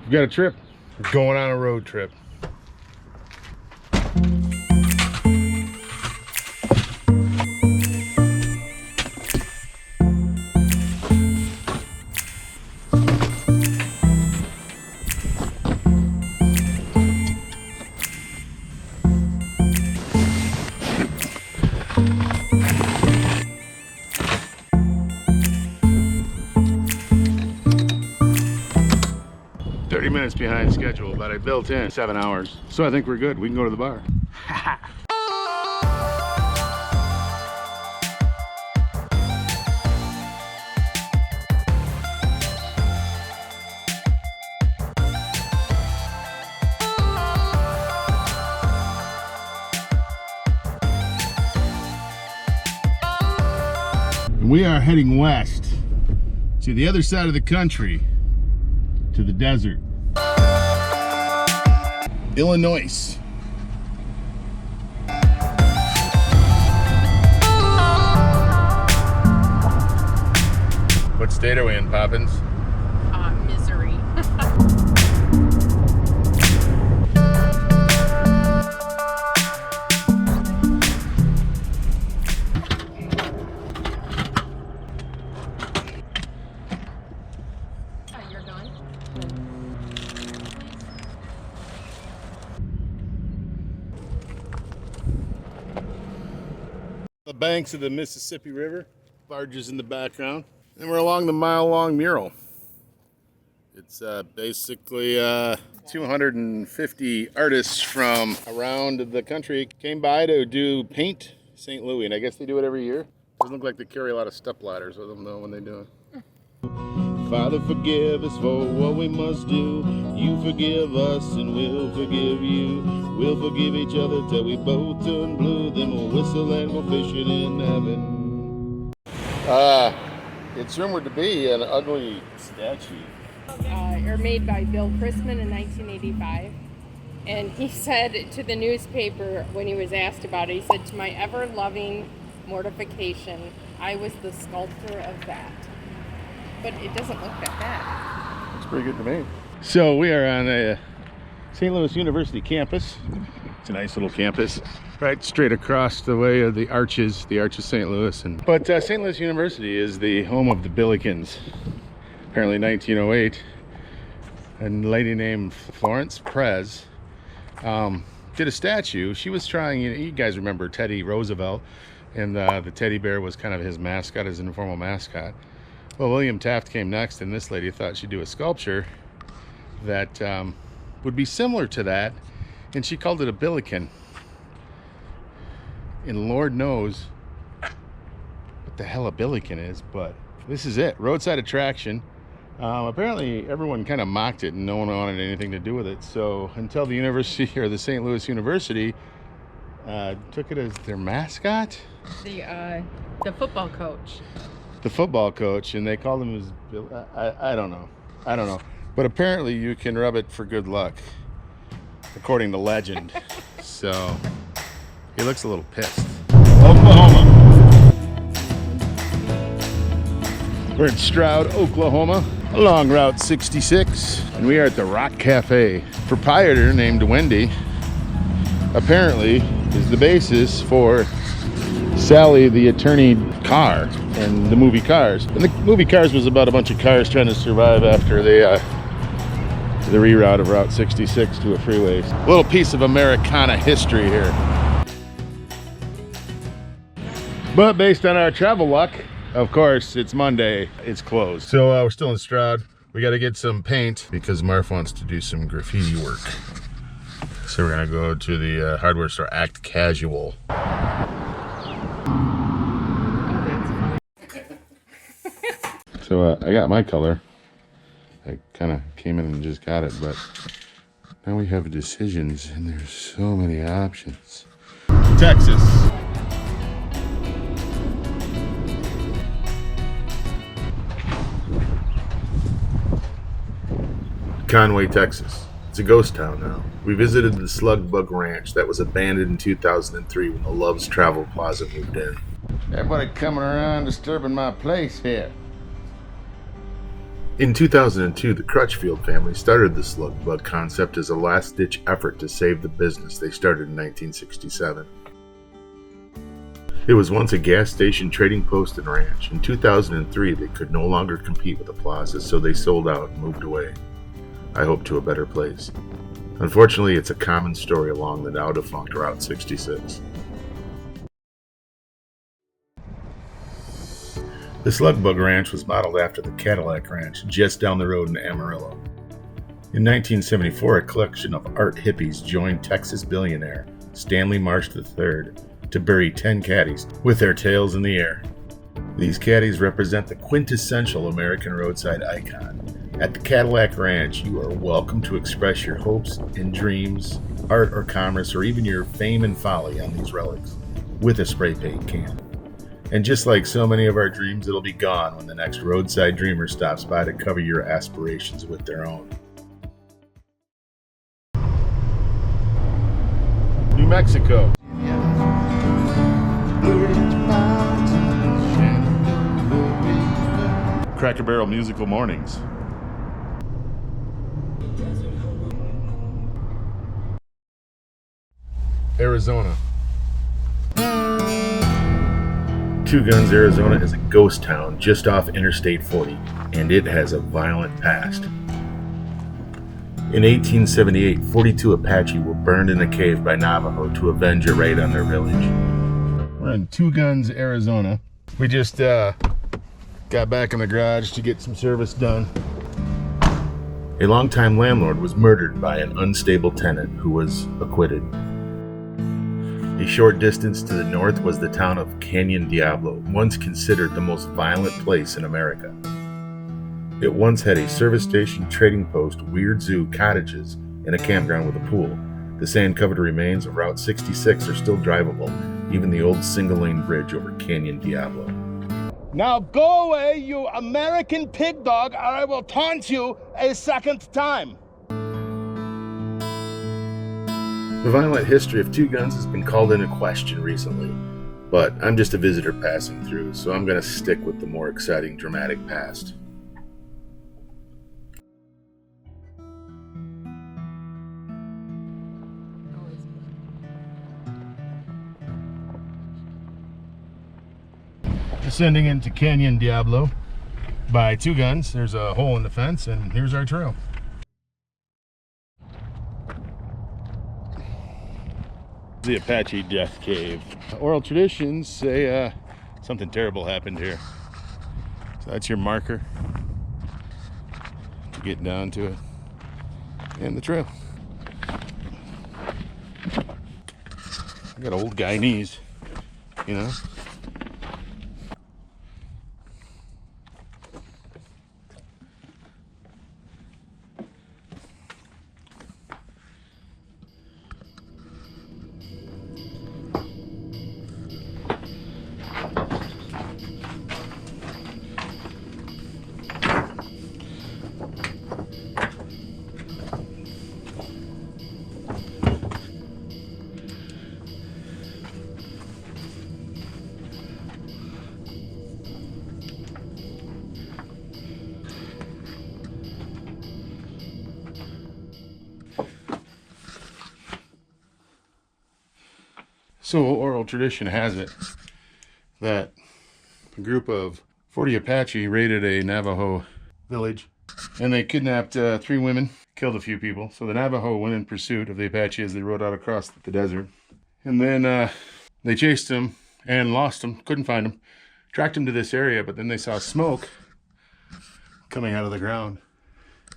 We've got a trip. We're going on a road trip. Minutes behind schedule, but I built in 7 hours, so I think we're good. We can go to the bar. We are heading west to the other side of the country, to the desert. Illinois. What state are we in, Poppins? Missouri. You're done? The banks of the Mississippi River, barges in the background, and we're along the mile-long mural. It's basically 250 artists from around the country came by to do paint St. Louis, and I guess they do it every year. Doesn't look like they carry a lot of step ladders with them though when they do it. Father, forgive us for what we must do. You forgive us and we'll forgive you. We'll forgive each other till we both turn blue. Then we'll whistle and go fishing in heaven. It's rumored to be an ugly statue. Or made by Bill Chrisman in 1985. And he said to the newspaper when he was asked about it, he said, "To my ever-loving mortification, I was the sculptor of that." But it doesn't look that bad. Looks pretty good to me. So we are on a St. Louis University campus. It's a nice little campus, right straight across the way of the arches of St. Louis. But St. Louis University is the home of the Billikens. Apparently 1908, a lady named Florence Prez did a statue. She was trying, you guys remember Teddy Roosevelt, and the teddy bear was kind of his mascot, his informal mascot. Well, William Taft came next, and this lady thought she'd do a sculpture that would be similar to that, and she called it a Billiken. And Lord knows what the hell a Billiken is, but this is it. Roadside attraction. Apparently everyone kind of mocked it and no one wanted anything to do with it. So until the university, or the St. Louis University, took it as their mascot. The football coach. The football coach, and they called him as I don't know, but apparently you can rub it for good luck, according to legend. So he looks a little pissed. Oklahoma. We're in Stroud, Oklahoma, along Route 66, and we are at the Rock Cafe. Proprietor named Wendy apparently is the basis for Sally the Attorney car and the movie Cars. And the movie Cars was about a bunch of cars trying to survive after the reroute of Route 66 to a freeway. A little piece of Americana history here. But based on our travel luck, of course, it's Monday, it's closed. So we're still in Stroud. We got to get some paint because Marf wants to do some graffiti work. So we're gonna go to the hardware store, Act Casual. So I got my color. I kind of came in and just got it, but now we have decisions and there's so many options. Texas. Conway, Texas. It's a ghost town now. We visited the Slug Bug Ranch that was abandoned in 2003 when the Love's Travel Plaza moved in. Everybody coming around disturbing my place here. In 2002, the Crutchfield family started the Slug Bug concept as a last-ditch effort to save the business they started in 1967. It was once a gas station, trading post, and ranch. In 2003, they could no longer compete with the plazas, so they sold out and moved away. I hope to a better place. Unfortunately, it's a common story along the now-defunct Route 66. The Slug Bug Ranch was modeled after the Cadillac Ranch, just down the road in Amarillo. In 1974, a collection of art hippies joined Texas billionaire Stanley Marsh III to bury 10 caddies with their tails in the air. These caddies represent the quintessential American roadside icon. At the Cadillac Ranch, you are welcome to express your hopes and dreams, art or commerce, or even your fame and folly on these relics with a spray paint can. And just like so many of our dreams, it'll be gone when the next roadside dreamer stops by to cover your aspirations with their own. New Mexico. Cracker Barrel Musical Mornings. Arizona. Two Guns, Arizona is a ghost town just off Interstate 40, and it has a violent past. In 1878, 42 Apache were burned in a cave by Navajo to avenge a raid on their village. We're in Two Guns, Arizona. We just got back in the garage to get some service done. A longtime landlord was murdered by an unstable tenant who was acquitted. A short distance to the north was the town of Canyon Diablo, once considered the most violent place in America. It once had a service station, trading post, weird zoo, cottages, and a campground with a pool. The sand-covered remains of Route 66 are still drivable, even the old single-lane bridge over Canyon Diablo. Now go away, you American pig dog, or I will taunt you a second time. The violent history of Two Guns has been called into question recently, but I'm just a visitor passing through, so I'm going to stick with the more exciting, dramatic past. Descending into Canyon Diablo by Two Guns, there's a hole in the fence, and here's our trail. The Apache Death Cave. Oral traditions say something terrible happened here. So that's your marker to get down to it. And the trail. I got old guy knees, you know. So oral tradition has it that a group of 40 Apache raided a Navajo village, and they kidnapped 3 women, killed a few people. So the Navajo went in pursuit of the Apache as they rode out across the desert. And then they chased them and lost them, couldn't find them, tracked them to this area, but then they saw smoke coming out of the ground,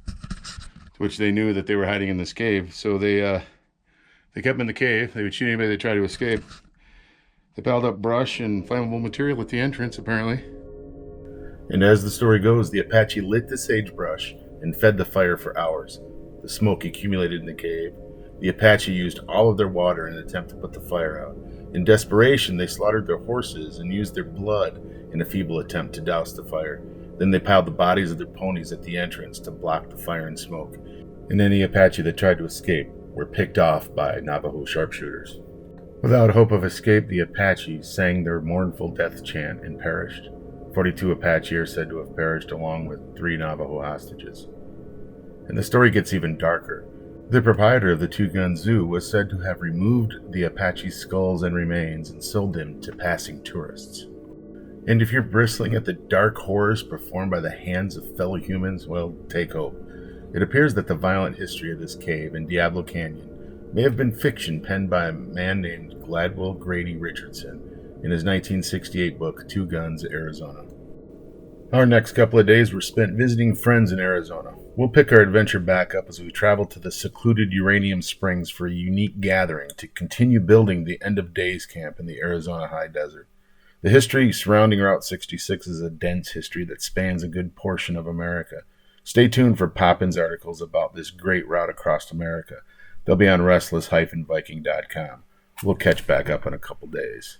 to which they knew that they were hiding in this cave. So they kept them in the cave. They would shoot anybody that tried to escape. They piled up brush and flammable material at the entrance, apparently. And as the story goes, the Apache lit the sagebrush and fed the fire for hours. The smoke accumulated in the cave. The Apache used all of their water in an attempt to put the fire out. In desperation, they slaughtered their horses and used their blood in a feeble attempt to douse the fire. Then they piled the bodies of their ponies at the entrance to block the fire and smoke. And any Apache that tried to escape were picked off by Navajo sharpshooters. Without hope of escape, the Apache sang their mournful death chant and perished. 42 Apache are said to have perished along with 3 Navajo hostages. And the story gets even darker. The proprietor of the Two Gun Zoo was said to have removed the Apache skulls and remains and sold them to passing tourists. And if you're bristling at the dark horrors performed by the hands of fellow humans, well, take hope. It appears that the violent history of this cave in Diablo Canyon may have been fiction penned by a man named Gladwell Grady Richardson in his 1968 book, Two Guns, Arizona. Our next couple of days were spent visiting friends in Arizona. We'll pick our adventure back up as we travel to the secluded Uranium Springs for a unique gathering to continue building the end of days camp in the Arizona high desert. The history surrounding Route 66 is a dense history that spans a good portion of America. Stay tuned for Poppins articles about this great route across America. They'll be on restless-viking.com. We'll catch back up in a couple days.